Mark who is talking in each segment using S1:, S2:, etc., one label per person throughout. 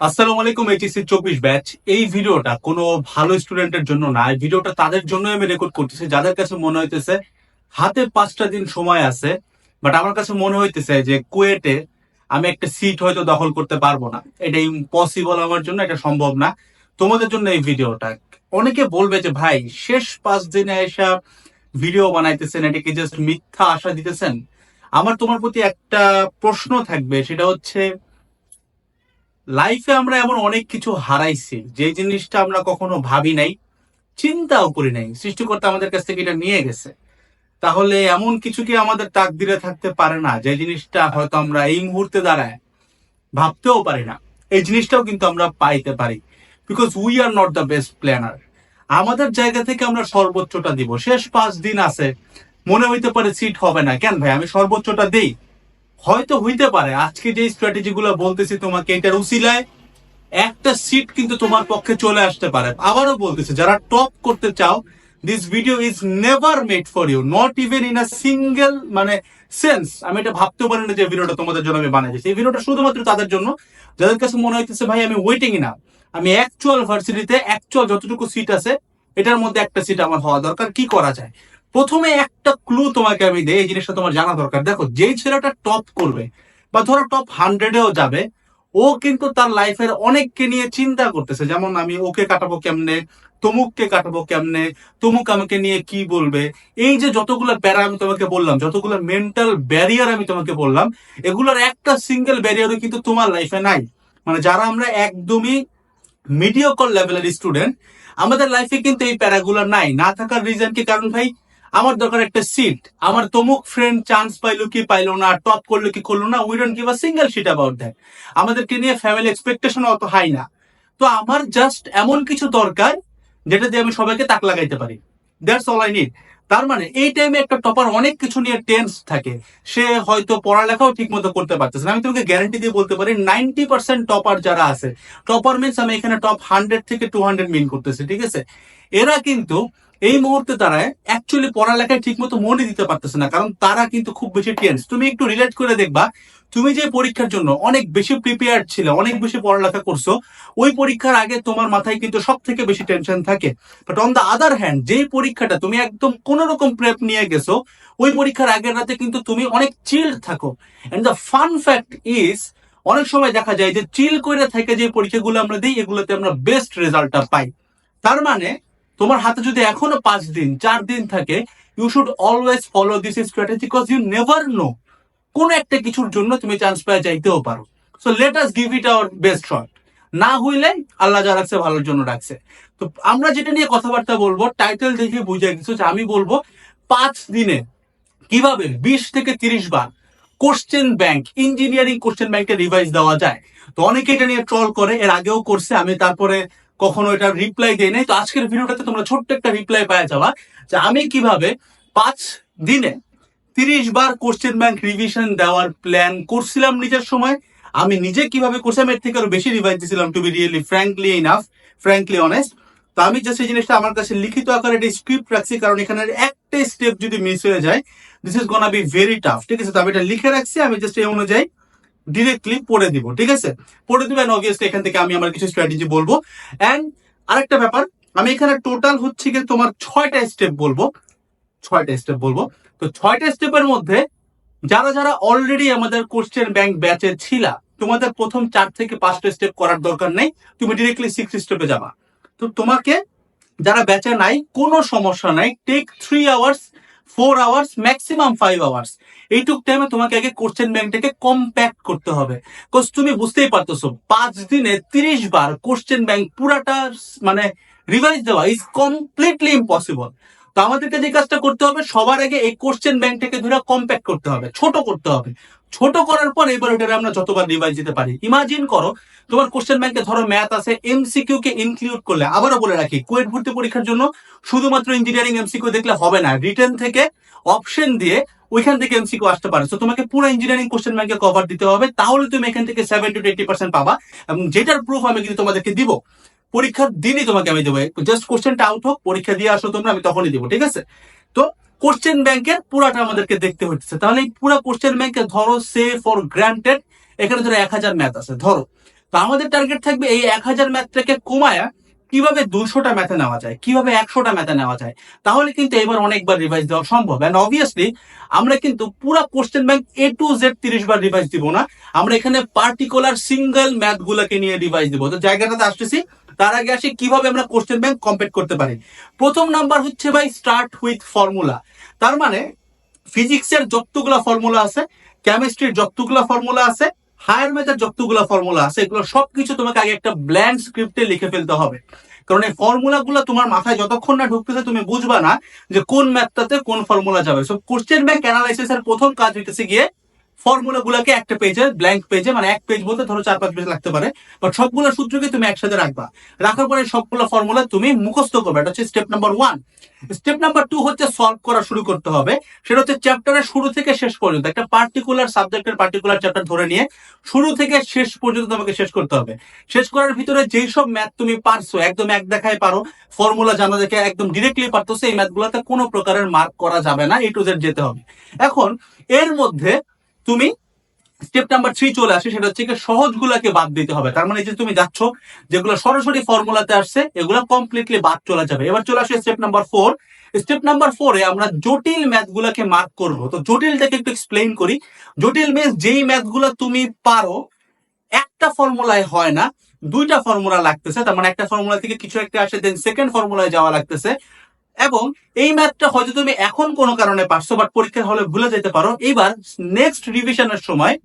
S1: আসসালামু আলাইকুম। HSC 24 batch. এই ভিডিওটা কোনো ভালো স্টুডেন্টের জন্য না, এই ভিডিওটা তাদের জন্য আমি রেকর্ড করতেছি যাদের কাছে মনে হইতেছে হাতে 5টা দিন সময় আছে, বাট আমার কাছে মনে হইতেছে যে কুয়েটে আমি একটা সিট হয়তো দখল করতে পারবো না। এটা ইম্পসিবল, আমার জন্য এটা সম্ভব না। তোমাদের জন্য এই ভিডিওটা। অনেকে বলবে যে ভাই, শেষ 5 দিনে এসা ভিডিও বানাইতেছেন, এটা কি জাস্ট মিথ্যা আশা দিতেছেন? আমার তোমার প্রতি একটা প্রশ্ন থাকবে, সেটা হচ্ছে লাইফে আমরা এমন অনেক কিছু হারাইছি যে জিনিসটা আমরা কখনো ভাবি নাই, চিন্তাও করি নাই, সৃষ্টিকর্তা আমাদের কাছ থেকে এটা নিয়ে গেছে। তাহলে এমন কিছু কি আমাদের তাকদিরে থাকতে পারে না যে জিনিসটা হয়তো আমরা এই মুহূর্তে দাঁড়ায় ভাবতেও পারি না? এই জিনিসটাও কিন্তু আমরা পাইতে পারি, because we are not the best planner. আমাদের জায়গা থেকে আমরা সর্বোচ্চটা দিব। শেষ 5 দিন আছে, মনে হইতে পারে সিট হবে না, কেন ভাই আমি সর্বোচ্চটা দেই। হয়তো হইতে পারে আজকে যে স্ট্র্যাটেজি গুলো বলতেছি তোমাকে, এটার উসিলায় একটা সিট কিন্তু তোমার পক্ষে চলে আসতে পারে। আবারও বলতেছে, যারা টপ করতে চাও, this video is never made for you, not even in a single sense. আমি এটা ভাবতেও পারি না যে ভিডিওটা তোমাদের জন্য আমি বানাইছি। এই ভিডিওটা শুধুমাত্র তাদের জন্য যাদের কাছে মনে হইতেছে ভাই আমি ওয়েটিং না, আমি অ্যাকচুয়াল ভার্সিটিতে অ্যাকচুয়াল যতটুকু সিট আছে এটার মধ্যে একটা সিট আমার হওয়া দরকার। কি করা যায়? প্রথমে একটা ক্লু তোমাকে আমি দেই, এই জিনিসটা তোমার জানা দরকার। দেখো, যেই ছেলেটা টপ করবে বা ধরো টপ 100-এও যাবে, ও কিন্তু তার লাইফের অনেককে নিয়ে চিন্তা করতেছে। যেমন আমি ওকে কাটাবো কেমনে, তমুককে কাটাবো কেমনে, তমুক আমাকে নিয়ে কি বলবে। এই যে যতগুলো প্যারা আমি তোমাকে বললাম, যতগুলো মেন্টাল ব্যারিয়ার আমি তোমাকে বললাম, এগুলোর একটা সিঙ্গেল ব্যারিয়ারও কিন্তু তোমার লাইফে নাই। যারা আমরা একদমই মিডিওকর লেভেলের স্টুডেন্ট, আমাদের লাইফে কিন্তু এই প্যারাগুলো নাই। না থাকার রিজন কি? কারণ ভাই আমার দরকার একটা সিট, আমার তমুক ফ্রেন্ড চান্স পাইলো কি পাইলো না, টপ করলো কি করলো না, we don't give a single shit about that. আমাদেরকে নিয়ে ফ্যামিলি এক্সপেকটেশন অত হাই না। তো আমার জাস্ট এমন কিছু দরকার যেটা দিয়ে আমি সবাইকে তাক লাগাইতে পারি। That's all I need. তার মানে এই টাইমে একটা টপার অনেক কিছু নিয়ে টেন্স থাকে। সে হয়তো পড়ালেখাও ঠিক মতো করতে পারতেছে না। আমি তোমাকে গ্যারান্টি দিয়ে বলতে পারি 90% টপার যারা আছে, টপার মিনস আমি এখানে টপ 100 থেকে 200 মিন করতেছি, ঠিক আছে? এরা কিন্তু এই মুহূর্তে তারা অ্যাকচুয়ালি পড়ালেখায় ঠিক মতো মনে দিতে পারতেছে না, কারণ তারা কিন্তু খুব বেশি টেন্স। তুমি একটু রিলেট করে দেখবা, তুমি যে পরীক্ষার জন্য অনেক বেশি প্রিপেয়ার ছিলে, অনেক বেশি পড়ালেখা করছো, ওই পরীক্ষার আগে তোমার মাথায় কিন্তু সব থেকে বেশি টেনশন থাকে। But on the other hand, যেই পরীক্ষাটা তুমি একদম কোন রকম প্রেপ নিয়ে গেছো, ওই পরীক্ষার আগের রাতে কিন্তু তুমি অনেক চিল্ড থাকো। And the fun fact is, অনেক সময় দেখা যায় যে চিল করে থেকে যে পরীক্ষাগুলো আমরা দিই, এগুলোতে আমরা বেস্ট রেজাল্টটা পাই। তার মানে তোমার হাতে যদি এখনো 5 দিন 4 দিন থাকে, you should always follow this strategy, because you never know, কোন একটা কিছুর জন্য তুমি চান্স পেয়ে যাইতেও পারো। So let us give it our best shot. না হইলে আল্লাহ যা রাখছে ভালোর জন্য রাখছে। তো আমরা যেটা নিয়ে কথাবার্তা বলবো, টাইটেল দেখে বুঝে গেছো যে আমি বলবো 5 দিনে কিভাবে 20 থেকে 30 বার কোশ্চেন ব্যাংক, ইঞ্জিনিয়ারিং কোশ্চেন ব্যাংকে রিভাইজ দেওয়া যায়। তো অনেকে এটা নিয়ে ট্রল করে, এর আগেও করছে, আমি তারপরে কখনো এটা রিপ্লাই দেই নাই। তো আজকের ভিডিওটাতে তোমরা ছোট্ট একটা রিপ্লাই পাওয়া যাবা যে আমি কিভাবে 5 দিনে 30 বার কোশ্চেন ব্যাংক রিভিশন দেওয়ার প্ল্যান করছিলাম নিজের সময়। আমি নিজে কিভাবে করছিলাম, এর থেকে আরো বেশি রিভাইজ দিয়েছিলাম, to be really frankly honest. তো আমি জাস্ট এই জিনিসটা আমার কাছে লিখিত আকারে একটা স্ক্রিপ্ট রাখছি, কারণ এখানে একটা স্টেপ যদি মিস হয়ে যায়, this is gonna be very tough, ঠিক আছে? তো আমি এটা লিখে রাখছি, আমি জাস্ট এই অনুযায়ী ডিরেক্টলি পড়ে দিব, ঠিক আছে? পড়ে দিবেন, অবভিয়াসলি এখান থেকে আমি আমার কিছু স্ট্র্যাটেজি বলবো। অ্যান্ড আরেকটা ব্যাপার, আমি এখানে টোটাল হচ্ছে কি তোমার 6টা স্টেপ বলবো। তো 6টা স্টেপের মধ্যে যারা যারা অলরেডি আমাদের কোশ্চেন ব্যাংক ব্যাচে ছিলা, তোমাদের প্রথম 4 থেকে 5টা স্টেপ করার দরকার নেই, তুমি ডিরেক্টলি 6 স্টেপে যাবা। তো তোমাকে, যারা ব্যাচে নাই, কোনো সমস্যা নাই, take 3 hours, 4 hours, maximum 5 hours. এইটুক টাইমে তোমাকে আগে কোশ্চেন ব্যাংকটাকে কম্প্যাক্ট করতে হবে। বিকজ তুমি বুঝতেই পারতেছো 5 দিনে 30 বার কোশ্চেন ব্যাংক পুরাটা রিভাইজ দেওয়া ইজ কমপ্লিটলি ইম্পসিবল। তো আমাদেরকে যে কাজটা করতে হবে, সবার আগে এই কোশ্চেন ব্যাংকটাকে ধরে কম্প্যাক্ট করতে হবে, ছোট করতে হবে। ছোট করার পর এবার ওটারে আমরা যতবার রিভাইজ দিতে পারি। ইমাজিন করো তোমার কোশ্চেন ব্যাংকে ধরো ম্যাথ আছে, এমসিকিউ কে ইনক্লুড করলে, আবারও বলে রাখি, কুয়েট ভর্তি পরীক্ষার জন্য শুধুমাত্র ইঞ্জিনিয়ারিং এমসিকিউ দেখলে হবে না, রিটেন থেকে অপশন দিয়ে ওইখান থেকে এমসিকিউ আসতে পারে। তো তোমাকে পুরো ইঞ্জিনিয়ারিং কোশ্চেন ব্যাংকে কভার দিতে হবে, তাহলে তুমি এখান থেকে 70 to 80% পাবা। এবং যেটার প্রুফ আমি কিন্তু তোমাদেরকে দিব, পরীক্ষার দিনই তোমাকে আমি দেবো। জাস্ট কোশ্চেনটা আউট হোক, পরীক্ষা দিয়ে আসো তোমরা, আমি তখনই দিব, ঠিক আছে? তো কোশ্চেন ব্যাংকের পুরাটা আমাদেরকে দেখতে হচ্ছে। তাহলে এই পুরো কোশ্চেন ব্যাংকে ধরো, সে ফর গ্রান্টেড এখানে ধরো 1000 ম্যাথ আছে ধরো, তো আমাদের টার্গেট থাকবে এই 1000 ম্যাথটাকে কমায়া কিভাবে 200টা ম্যাথে নেওয়া যায়, কিভাবে 100টা ম্যাথে নেওয়া যায়। তাহলে কিন্তু এবার অনেকবার রিভাইজ দেওয়া সম্ভব। এন্ড অবভিয়াসলি আমরা কিন্তু পুরো question bank A to Z 30 bar revise দিব না, আমরা এখানে পার্টিকুলার সিঙ্গেল ম্যাথ গুলাকে নিয়ে রিভাইজ দিব। তো জায়গাটাতে আসতেছি, তার আগে আসি কিভাবে আমরা কোশ্চেন ব্যাংক কমপ্লিট করতে পারি। প্রথম নাম্বার হচ্ছে ভাই স্টার্ট উইথ ফর্মুলা। তার মানে ফিজিক্সের যতগুলা ফর্মুলা আছে, কেমিস্ট্রির যতগুলা ফর্মুলা আছে, হায়ার ম্যাথের যতগুলা ফর্মুলা আছে, এগুলো সবকিছু তোমাকে আগে একটা ব্ল্যাঙ্ক স্ক্রিপ্টে লিখে ফেলতে হবে। কারণ এই ফর্মুলা গুলো তোমার মাথায় যতক্ষণ না ঢুকতেছে তুমি বুঝবা না যে কোন ম্যাথটাতে কোন ফর্মুলা যাবে। সো কোশ্চেন ব্যাংক অ্যানালাইসিস এর প্রথম কাজ হইতেছে গিয়ে ফর্মুলা গুলাকে একটা পেজে, ব্ল্যাঙ্ক পেজে, মানে এক পেজ বলতে ধরো 4-5 পেজ লাগতে পারে, বাট সবগুলো সূত্রকে তুমি একসাথে রাখবা। রাখার পরে সবগুলো ফর্মুলা তুমি মুখস্থ করবে। এটা হচ্ছে স্টেপ নাম্বার 1। স্টেপ নাম্বার 2 হচ্ছে সলভ করা শুরু করতে হবে। সেটা হচ্ছে চ্যাপ্টারের শুরু থেকে শেষ পর্যন্ত, একটা পার্টিকুলার সাবজেক্টের পার্টিকুলার চ্যাপ্টার ধরে নিয়ে শুরু থেকে শেষ পর্যন্ত তোমাকে শেষ করতে হবে। শেষ করার ভিতরে যেই সব ম্যাথ তুমি পারছো, একদম এক দেখায় পারো, ফর্মুলা জানা দেখে একদম ডিরেক্টলি পারতেছো, এই ম্যাথগুলোতে কোনো প্রকারের মার্ক করা যাবে না, A to Z যেতে হবে। এখন এর মধ্যে তুমি স্টেপ নাম্বার 3 চলে আসে, সেটা হচ্ছে সহজ গুলাকে বাদ দিতে হবে। তার মানে যে তুমি যাচ্ছ যেগুলো সরাসরি ফর্মুলাতে আসছে, এগুলো কমপ্লিটলি বাদ চলে যাবে। এবার চলে আসে স্টেপ নাম্বার 4। স্টেপ নাম্বার 4-এ আমরা জটিল ম্যাথ গুলাকে মার্ক করবো। তো জটিলটাকে একটু এক্সপ্লেইন করি। জটিল মিনস যেই ম্যাথ গুলা তুমি পারো একটা ফর্মুলায় হয় না, 2টা ফর্মুলা লাগতেছে, তার মানে একটা ফর্মুলা থেকে কিছু একটা আসে, দেন সেকেন্ড ফর্মুলায় যাওয়া লাগতেছে। এবং এই ম্যাথটা হয়তো তুমি এখন কোনো কারণে পারছো, বাট পরীক্ষার হলে ভুলে যেতে পারো। এবার নেক্সট রিভিশনের সময়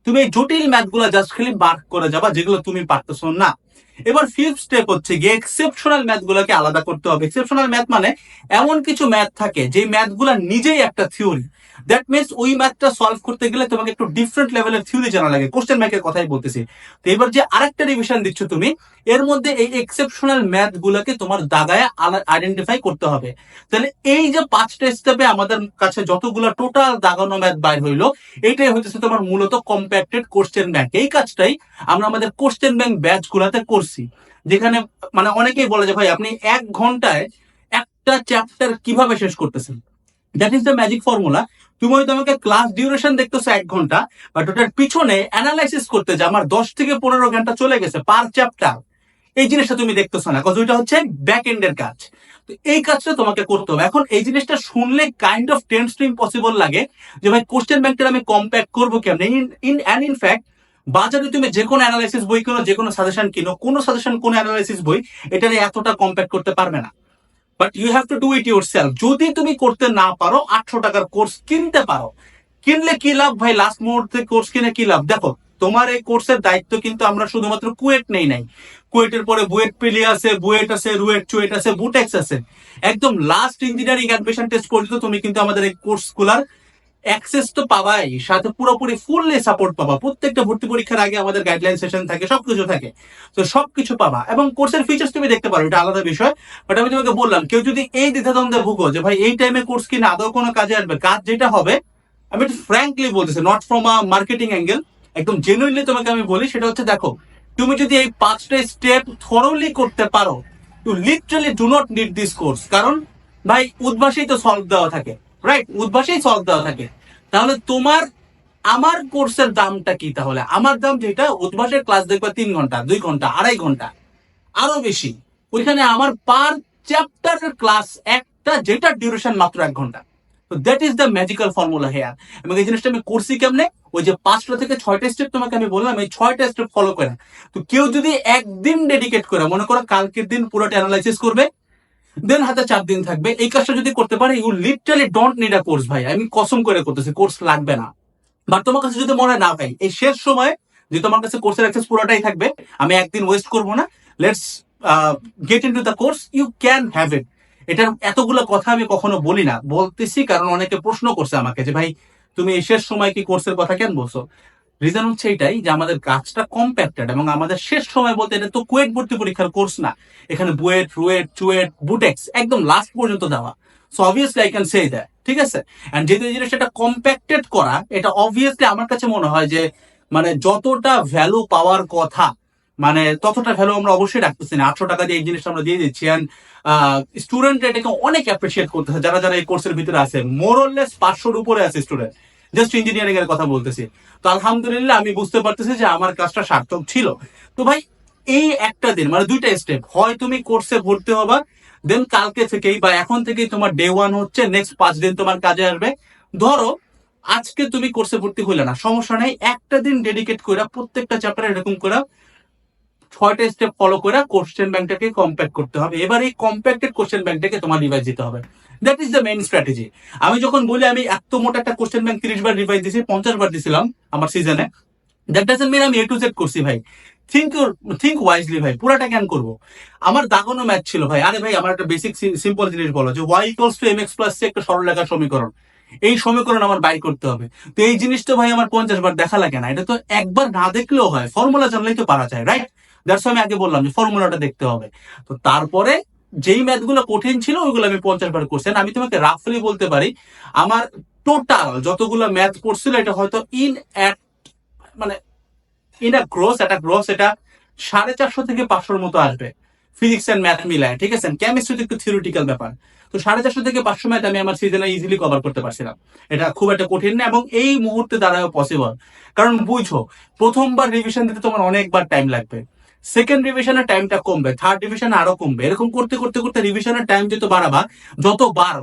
S1: তুমি এই জটিল ম্যাথগুলো জাস্ট খালি মার্ক করে যাবা, যেগুলো তুমি পারতেছো না। এবার ফিফথ স্টেপ হচ্ছে গিয়ে এক্সেপশনাল ম্যাথ গুলাকে আলাদা করতে হবে। এক্সেপশনাল ম্যাথ মানে এমন কিছু ম্যাথ থাকে যে ম্যাথ গুলা নিজেই একটা থিওরি। দ্যাট মিনস ওই ম্যাথটা সলভ করতে গেলে তোমাকে একটু ডিফারেন্ট লেভেলের থিওরি জানা লাগে। কোশ্চেন ব্যাংকের কথাই বলতেছি। তো এবার যে আরেকটা রিভিশন দিচ্ছ তুমি, এর মধ্যে এই এক্সেপশনাল ম্যাথ গুলাকে তোমার দাগায় আইডেন্টিফাই করতে হবে। তাহলে এই যে 5টা স্টেপে আমাদের কাছে যতগুলো টোটাল দাগানো ম্যাথ বাইর হইলো, এইটাই হইতেছে তোমার মূলত কম্প্যাক্টেড কোশ্চেন ব্যাংক। এই কাজটাই আমরা আমাদের কোশ্চেন ব্যাংক ব্যাচ গুলাতে করছি, যেখানে মানে অনেকেই বলে যে ভাই আপনি 1 ঘন্টায় একটা চ্যাপ্টার কিভাবে শেষ করতেছেন। That is the magic formula. তুমি হয়তো আমাকে ক্লাস ডিউরেশন দেখতেছো 1 ঘন্টা, বাট ওটার পিছনে অ্যানালাইসিস করতে যে আমার 10 থেকে 15 ঘন্টা চলে গেছে পার চ্যাপ্টার, এই জিনিসটা তুমি দেখতেছো না, কারণ ওইটা হচ্ছে ব্যাক এন্ডের কাজ। তো এই কাজটা তোমাকে করতে হবে। এখন এই জিনিসটা শুনলে kind of tends to impossible লাগে যে ভাই কোশ্চেন ব্যাংকটা আমি কম্প্যাক্ট করবো কেমন। ইন ফ্যাক্ট বাজারে তুমি যে কোনো অ্যানালাইসিস বই কিনো, যে কোনো সাজেশন কিনো, কোনো সাজেশন কোনো অ্যানালাইসিস বই এটা এতটা কম্প্যাক্ট করতে পারবে না। But you have to do it yourself. যদি তুমি করতে না পারো, 800 টাকার কোর্স কিনতে পারো। কিনলে কি লাভ ভাই, লাস্ট মুহূর্তে কোর্স কিনে কি লাভ। দেখো তোমার এই কোর্সের দায়িত্ব কিন্তু আমরা শুধুমাত্র কুয়েট নেই নাই, কুয়েটের পরে বুয়েট প্রিলি আছে, বুয়েট আছে, রুয়েট চুয়েট আছে, বুটেক্স আছে, একদম লাস্ট ইঞ্জিনিয়ারিং অ্যাডমিশন টেস্ট পর্যন্ত তুমি কিন্তু আমাদের এই কোর্স গুলার অ্যাক্সেস তো পাবাই, সাথে পুরোপুরি ফুললি সাপোর্ট পাবা। প্রত্যেকটা ভর্তি পরীক্ষার আগে আমাদের গাইডলাইন সেশন থাকে, সবকিছু থাকে। তো সবকিছু পাবা এবং কোর্সের ফিচার্স তুমি দেখতে পারো, এটা আলাদা বিষয়। বাট আমি তোমাকে বললাম, কেউ যদি এই দ্বিধাদ্বন্দ্বে ভুগো যে ভাই এই টাইমে কোর্স কিনে আদৌ কোনো কাজে আসবে, কাজ যেটা হবে, আমি ফ্র্যাঙ্কলি বলতেছি, not from a marketing angle, একদম জেনুইনলি তোমাকে আমি বলি, সেটা হচ্ছে দেখো তুমি যদি এই 5টা স্টেপ থরোলি করতে পারো, you literally do not need this course. কারণ ভাই উদ্ভাসেই তো সলভ দেওয়া থাকে, রাইট? উদ্ভাসেই সলভ দেওয়া থাকে। তাহলে তোমার আমার কোর্সের দামটা কি? তাহলে আমার দাম যেটা, উদ্ভাসের ক্লাস দেখবা 3 ঘন্টা, 2 ঘন্টা, 2.5 ঘন্টা, আরো বেশি। ওইখানে আমার পার চ্যাপ্টারের ক্লাস একটা, যেটা ডিউরেশন মাত্র 1 ঘন্টা। তো that is the magical formula here. এবং এই জিনিসটা আমি করছি কেমনে, ওই যে 5টা থেকে 6টা স্টেপ তোমাকে আমি বললাম, এই 6টা স্টেপ ফলো করে। তো কেউ যদি একদিন ডেডিকেট করে, মনে করো কালকের দিন পুরোটা অ্যানালাইসিস করবে, দেন হাতে 4 দিন থাকবে, এই কাজটা যদি করতে পারে, you literally don't need a course. ভাই আমি কসম করে করতেছি, কোর্স লাগবে না। বাট তোমার কাছে যদি মনে হয় না ভাই এই শেষ সময় যে তোমার কাছে কোর্সের অ্যাক্সেস পুরোটাই থাকবে, আমি একদিন ওয়েস্ট করবো না, let's get into the course, you can have it. এটার এতগুলো কথা আমি কখনো বলি না, বলতেছি কারণ অনেকে প্রশ্ন করছে আমাকে যে ভাই তুমি এই শেষ সময় কি কোর্সের কথা কেন বলছো। রিজন হচ্ছে এটাই যে আমাদের কাজটা কম্প্যাক্টেড, এবং আমাদের শেষ সময় বলতে এটা তো কুয়েট ভর্তি পরীক্ষার কোর্স না, এখানে বুয়েট, রুয়েট, চুয়েট, বুটেক্স একদম লাস্ট পর্যন্ত দেওয়া। So obviously I can say that, ঠিক আছে। এন্ড যেহেতু এই জিনিসটা কম্প্যাক্টেড করা, এটা অবভিয়াসলি আমার কাছে মনে হয় যে মানে যতটা ভ্যালু পাওয়ার কথা, মানে ততটা ভ্যালু আমরা অবশ্যই রাখতেছি না। 800 টাকা দিয়ে এই জিনিসটা আমরা দিয়ে দিচ্ছি, এন্ড স্টুডেন্ট এটাকে অনেক অ্যাপ্রিসিয়েট করতেছে, যারা যারা এই কোর্সের ভিতরে আছে। মোরলেস 500-র উপরে আছে স্টুডেন্ট, জাস্ট ইঞ্জিনিয়ারিং এর কথা বলতেছি। তো আলহামদুলিল্লাহ আমি বুঝতে পারতেছি যে আমার কাজটা সার্থক ছিল। তো ভাই এই একটা দিন মানে দুইটা স্টেপ, হয় তুমি কোর্সে ভর্তি হবা, দেন কালকে থেকেই বা এখন থেকেই তোমার ডে ওয়ান হচ্ছে, নেক্সট 5 দিন তোমার কাজে আসবে। ধরো আজকে তুমি কোর্সে ভর্তি হইলে না, সমস্যা নাই, একটা দিন ডেডিকেট করে প্রত্যেকটা চ্যাপ্টারে এরকম করে 6টা স্টেপ ফলো করে কোশ্চেন ব্যাংকটাকে কম্প্যাক্ট করতে হবে। এবার এই কম্প্যাক্টেড কোশ্চেন ব্যাংকটাকে তোমার রিভাইজ দিতে হবে। That is the main strategy. আমি যখন বলি আমি এত মোটা একটা কোশ্চেন ব্যাংক 30 বার রিভাইজ দিয়েছি, 50 বার দিছিলাম আমার সিজনে, দ্যাট ডাজন্ট মিন আমি A to Z করছি ভাই। থিঙ্ক ওয়াইজলি ভাই, পুরাটা কেন করবো? আমার দাগানো ম্যাথ ছিল ভাই। আরে ভাই আমার একটা বেসিক সিম্পল জিনিস বলো যে y equals to mx plus c একটা সরলরেখার সমীকরণ, এই সমীকরণ আমার বাইর করতে হবে। তো এই জিনিসটা ভাই আমার 50 বার দেখা লাগে না, এটা তো একবার না দেখলেও হয়, ফর্মুলা জানলেই তো পারা যায়, রাইট? দ্যাটস আমি আগে বললাম যে ফর্মুলাটা দেখতে হবে। তো তারপরে যেই ম্যাথ গুলো কঠিন ছিল ওইগুলো আমি 50 বার করছি। আমি তোমাকে রাফলি বলতে পারি আমার টোটাল যতগুলো ম্যাথ পড়ছিল এটা হয়তো মানে গ্রস এটা 450 থেকে 500 মতো আসবে, ফিজিক্স এন্ড ম্যাথ মিলায়, ঠিক আছে? কেমিস্ট্রি তো একটু থিওরিটিক্যাল ব্যাপার। তো 450 থেকে 500 ম্যাথ আমি আমার সিজনে ইজিলি কভার করতে পারছিলাম। এটা খুব একটা কঠিন না এবং এই মুহূর্তে দ্বারাও পসিবল। কারণ বুঝো, প্রথমবার রিভিশন দিতে তোমার অনেকবার টাইম লাগবে, সেকেন্ড রিভিশনের টাইমটা কমবে, থার্ড রিভিশনে আরো কমবে, এরকম করতে করতে করতে রিভিশনের টাইম যতবার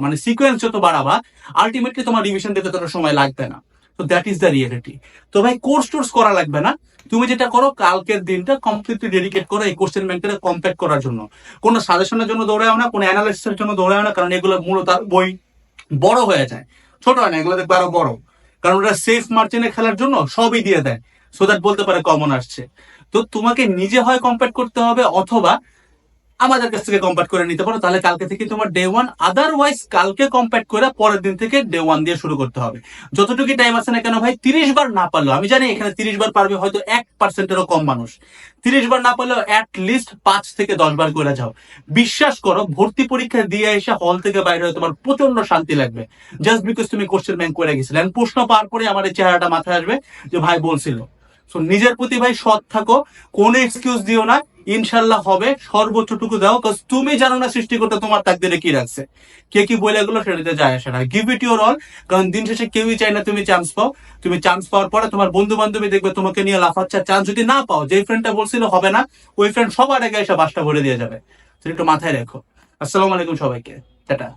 S1: মানে সিকোয়েন্স যত বাড়াবা, আলটিমেটলি তোমার রিভিশন দিতে তত সময় লাগবে না। তো দ্যাট ইজ দ্য রিয়েলিটি। তো ভাই কোর্স টোর্স করা লাগবে না, তুমি যেটা করো কালকের দিনটা কমপ্লিটলি ডেডিকেট করো এই কোশ্চেন ব্যাংকটা কম্প্যাক্ট করার জন্য। কোনো সাজেশনের জন্য দৌড়াও না, কোনো অ্যানালাইসিসের জন্য দৌড়াও না, কারণ এগুলো মূলত বই বড় হয়ে যায়, ছোট হয় না, এগুলো দেখবে আরো বড়। কারণ ওরা সেফ মার্জিনে খেলার জন্য সবই দিয়ে দেয়, সো দ্যাট বলতে পারে কমন আসছে। তো তোমাকে নিজে হয় কম্প্যাক্ট করতে হবে অথবা আমাদের কাছ থেকে কম্প্যাক্ট করে নিতে পারো, তাহলে কালকে থেকে তোমার ডে ওয়ান। আদারওয়াইজ কালকে কম্প্যাক্ট করে পরের দিন থেকে ডে ওয়ান দিয়ে শুরু করতে হবে। যতটুকু টাইম আছে না কেন ভাই, 30 বার না পারলো, আমি জানি এখানে 30 বার পারবে হয়তো 1%-এরও কম মানুষ, 30 বার না পারলেও অ্যাটলিস্ট 5 থেকে 10 বার করে যাও। বিশ্বাস করো ভর্তি পরীক্ষা দিয়ে এসে হল থেকে বাইরে হয়ে তোমার প্রচন্ড শান্তি লাগবে, জাস্ট বিকজ তুমি কোশ্চেন ব্যাংক করে গেছিলে। প্রশ্ন পার করে আমার এই চেহারাটা মাথায় আসবে যে ভাই বলছিল। সো নিজের প্রতি ভাই সৎ থাকো, কোনো এক্সকিউজ দিও না, ইনশাল্লাহ হবে, সর্বোচ্চটুকু দাও, কারণ তুমি জানো না সৃষ্টিকর্তা তোমার তাকদিরে কি রাখছে। কে কি বলে এগুলো সেটাতে যায় আসে না, গিভ ইট ইউর অল। কারণ দিন শেষে কেউই চায় না তুমি চান্স পাও। তুমি চান্স পাওয়ার পরে তোমার বন্ধু বান্ধবী দেখবে তোমাকে নিয়ে লাফাচ্ছে, চান্স যদি না পাও, যে ফ্রেন্ডটা বলছিল হবে না, ওই ফ্রেন্ড সবার আগে এসে বাসটা ভরে দিয়ে যাবে। সেটা একটু মাথায় রেখো। আসসালামু আলাইকুম সবাইকে, টাটা।